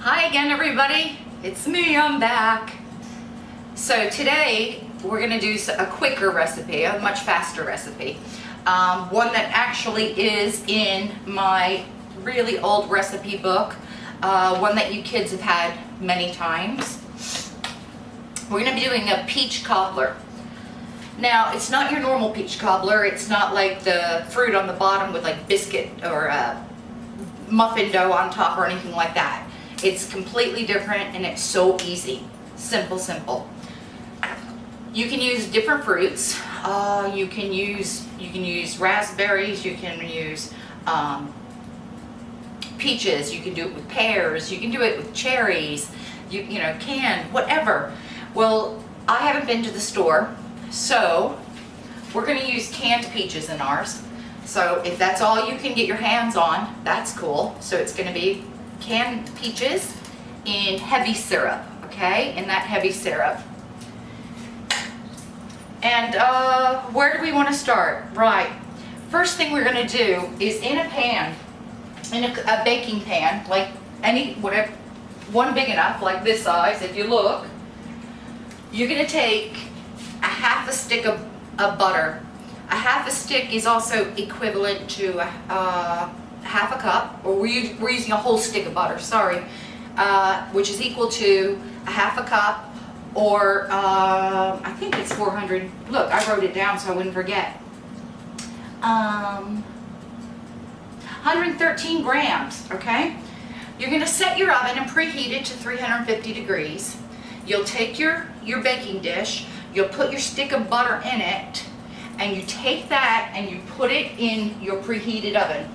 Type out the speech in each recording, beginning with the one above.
Hi again, everybody. It's me, I'm back. So today we're gonna do a quicker recipe, a much faster recipe. One that actually is in my really old recipe book, one that you kids have had many times. We're gonna be doing a peach cobbler. Now, it's not your normal peach cobbler. It's not like the fruit on the bottom with like biscuit or muffin dough on top or anything like that. It's completely different and it's so easy. Simple, simple. You can use different fruits. You can use raspberries. You can use peaches. You can do it with pears. You can do it with cherries. You know, canned, whatever. Well, I haven't been to the store, so we're going to use canned peaches in ours. So if that's all you can get your hands on, that's cool. So it's going to be canned peaches in heavy syrup, okay? In that heavy syrup. And where do we want to start? Right. First thing we're going to do is in a pan, in a baking pan, like whatever, one big enough, like this size, if you look, you're going to take a half a stick of butter. A half a stick is also equivalent to half a cup, or we're using a whole stick of butter, sorry, which is equal to a half a cup, or I think it's 400, look, I wrote it down so I wouldn't forget, 113 grams, okay? You're gonna set your oven and preheat it to 350 degrees. You'll take your baking dish, you'll put your stick of butter in it, and you take that and you put it in your preheated oven.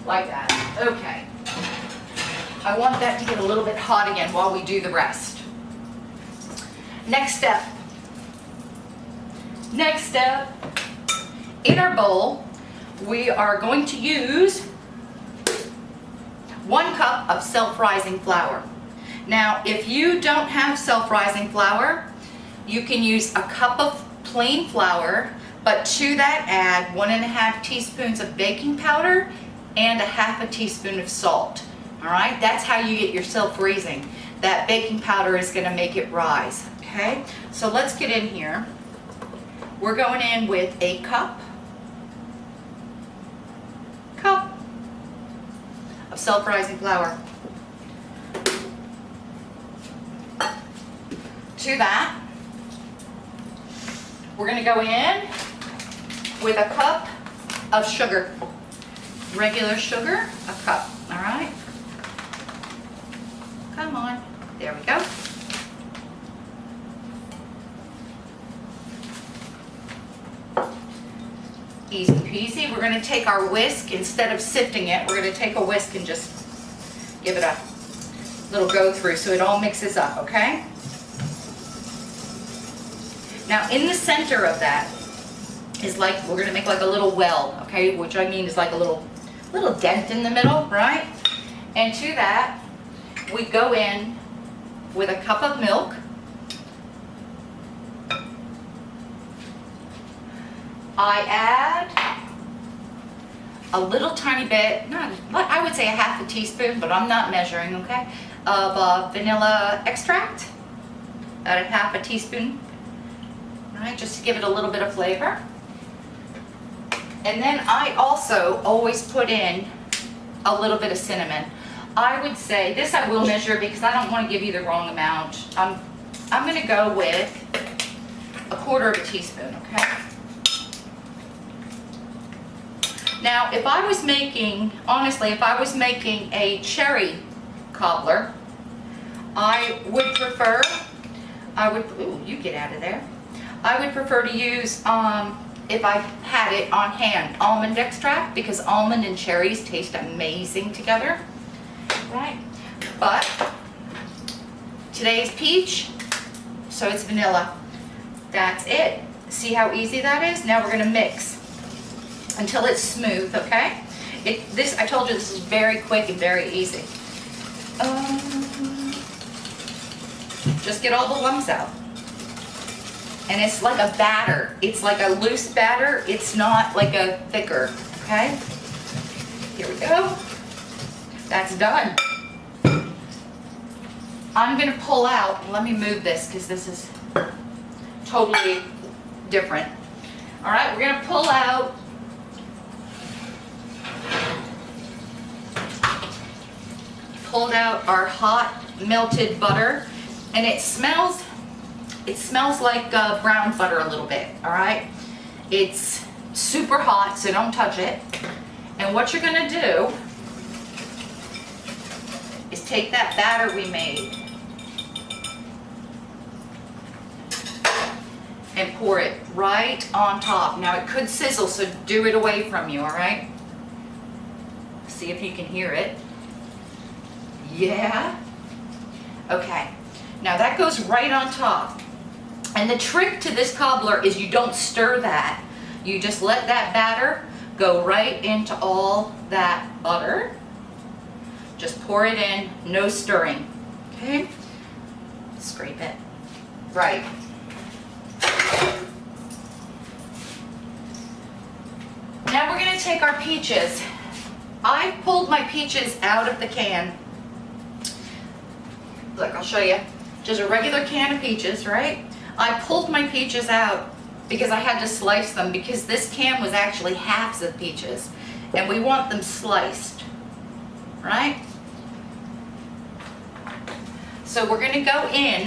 Like that. Okay. I want that to get a little bit hot again while we do the rest. Next step. Next step. In our bowl, we are going to use 1 cup of self-rising flour. Now, if you don't have self-rising flour, you can use a cup of plain flour, but to that add 1.5 teaspoons of baking powder and a half a teaspoon of salt. All right, that's how you get your self-raising. That baking powder is going to make it rise. Okay, so let's get in here. We're going in with a cup of self-rising flour. To that, we're going to go in with a cup of sugar. Regular sugar, a cup, all right? Come on, there we go. Easy peasy. We're going to take our whisk, instead of sifting it, we're going to take a whisk and just give it a little go through so it all mixes up, okay? Now in the center of that is like, we're going to make like a little well, okay? Which I mean is like a little dent in the middle, right? And to that, we go in with a cup of milk. I add a little tiny bit, I would say a half a teaspoon, but I'm not measuring, okay, of vanilla extract. About a half a teaspoon, right, just to give it a little bit of flavor. And then I also always put in a little bit of cinnamon. I would say, this I will measure because I don't want to give you the wrong amount. I'm going to go with 1/4 teaspoon, okay? Now, if I was making, honestly, if I was making a cherry cobbler, I would prefer, ooh, you get out of there. I would prefer to use, if I had it on hand, almond extract, because almond and cherries taste amazing together, right? But today's peach, so it's vanilla. That's it. See how easy that is? Now we're going to mix until it's smooth, okay? This, I told you, this is very quick and very easy. Just get all the lumps out. And it's like a batter. It's like a loose batter. It's not like a thicker, okay? Here we go. That's done. I'm gonna pull out, let me move this because this is totally different. All right, we're gonna pull out our hot melted butter, and it smells like brown butter a little bit. All right, it's super hot, so don't touch it. And what you're gonna do is take that batter we made and pour it right on top. Now it could sizzle, so do it away from you, all right? See if you can hear it. Yeah? Okay, now that goes right on top. And the trick to this cobbler is you don't stir that. You just let that batter go right into all that butter. Just pour it in, no stirring, okay? Scrape it. Right. Now we're gonna take our peaches. I pulled my peaches out of the can. Look, I'll show you. Just a regular can of peaches, right? I pulled my peaches out because I had to slice them because this can was actually halves of peaches and we want them sliced, right? So we're gonna go in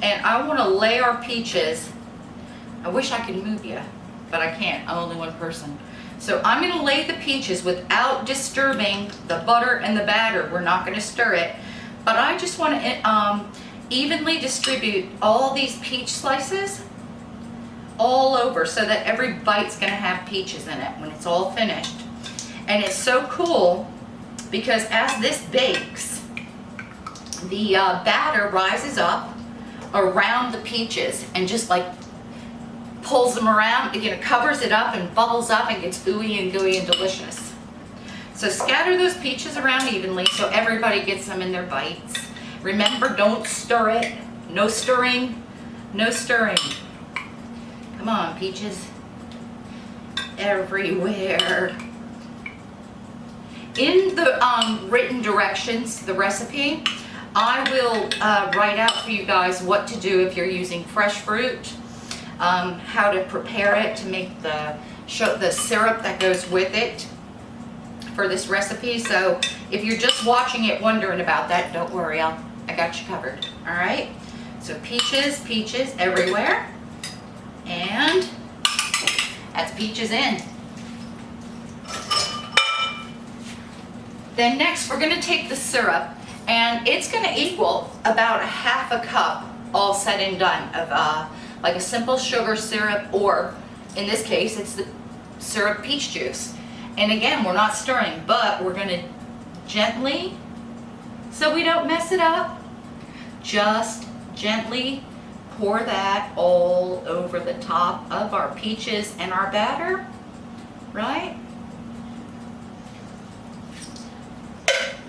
and I wanna lay our peaches. I wish I could move you, but I can't, I'm only one person. So I'm gonna lay the peaches without disturbing the butter and the batter. We're not gonna stir it, but I just wanna evenly distribute all these peach slices all over so that every bite's gonna have peaches in it when it's all finished. And it's so cool because as this bakes, the batter rises up around the peaches and just like pulls them around, you know, covers it up and bubbles up and gets ooey and gooey and delicious. So scatter those peaches around evenly so everybody gets them in their bites. Remember, don't stir it. No stirring, no stirring. Come on, peaches. Everywhere. In the written directions, the recipe, I will write out for you guys what to do if you're using fresh fruit, how to prepare it to make the syrup that goes with it for this recipe. So if you're just watching it wondering about that, don't worry, I got you covered. All right, so peaches everywhere, and that's peaches in. Then next we're going to take the syrup, and it's going to equal about a half a cup all said and done of like a simple sugar syrup, or in this case it's the syrup peach juice. And again, we're not stirring, but we're going to gently, so we don't mess it up, just gently pour that all over the top of our peaches and our batter, right?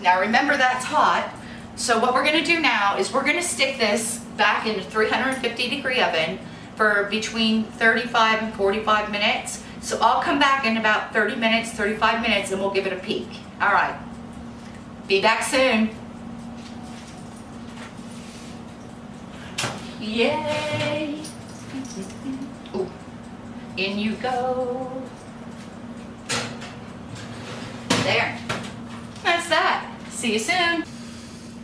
Now remember, that's hot. So what we're gonna do now is we're gonna stick this back in a 350-degree oven for between 35 and 45 minutes. So I'll come back in about 30 minutes, 35 minutes, and we'll give it a peek. All right, be back soon. Yay! Ooh. In you go. There, that's that. See you soon.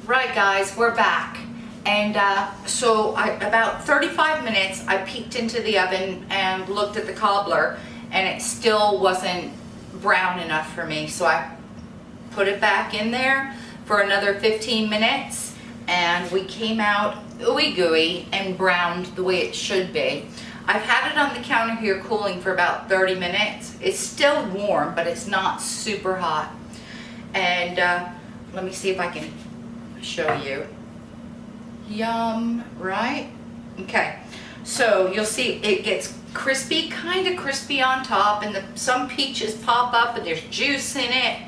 Right guys, we're back. And so about 35 minutes, I peeked into the oven and looked at the cobbler, and it still wasn't brown enough for me. So I put it back in there for another 15 minutes, and we came out ooey gooey and browned the way it should be. I've had it on the counter here cooling for about 30 minutes. It's still warm, but it's not super hot. And let me see if I can show you. Yum, right? Okay, so you'll see it gets crispy, kind of crispy on top, and some peaches pop up and there's juice in it,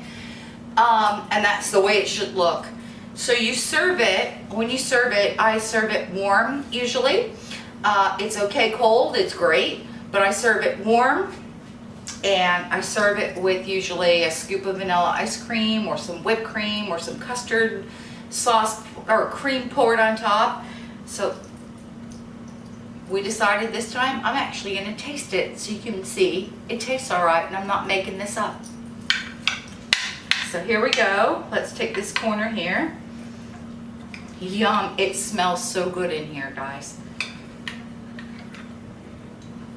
and that's the way it should look. So you serve it, when you serve it, I serve it warm usually. It's okay cold, it's great, but I serve it warm, and I serve it with usually a scoop of vanilla ice cream or some whipped cream or some custard, sauce or cream poured on top. So we decided this time I'm actually going to taste it so you can see it tastes all right and I'm not making this up. So here we go. Let's take this corner here. Yum, it smells so good in here, guys.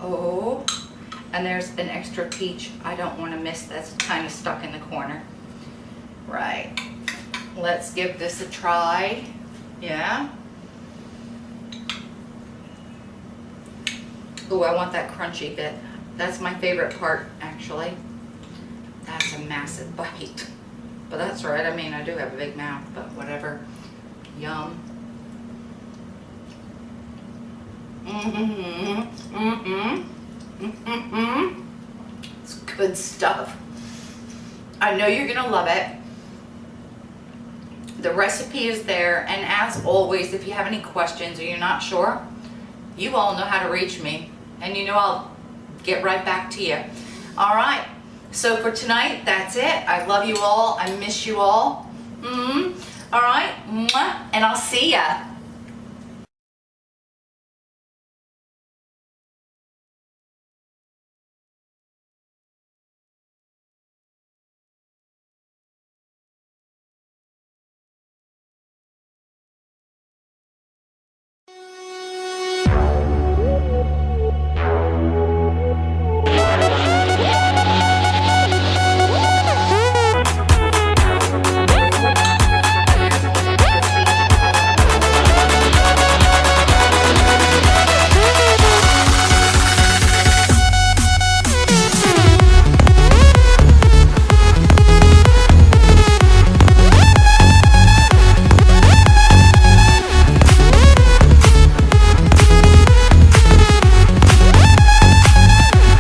Oh, and there's an extra peach I don't want to miss that's kind of stuck in the corner. Right, let's give this a try. Yeah. Oh, I want that crunchy bit. That's my favorite part, actually. That's a massive bite. But that's all right. I mean, I do have a big mouth, but whatever. Yum. It's good stuff. I know you're gonna love it. The recipe is there, and as always, if you have any questions or you're not sure, you all know how to reach me, and you know I'll get right back to you. All right, so for tonight, that's it. I love you all. I miss you all. All right, and I'll see ya.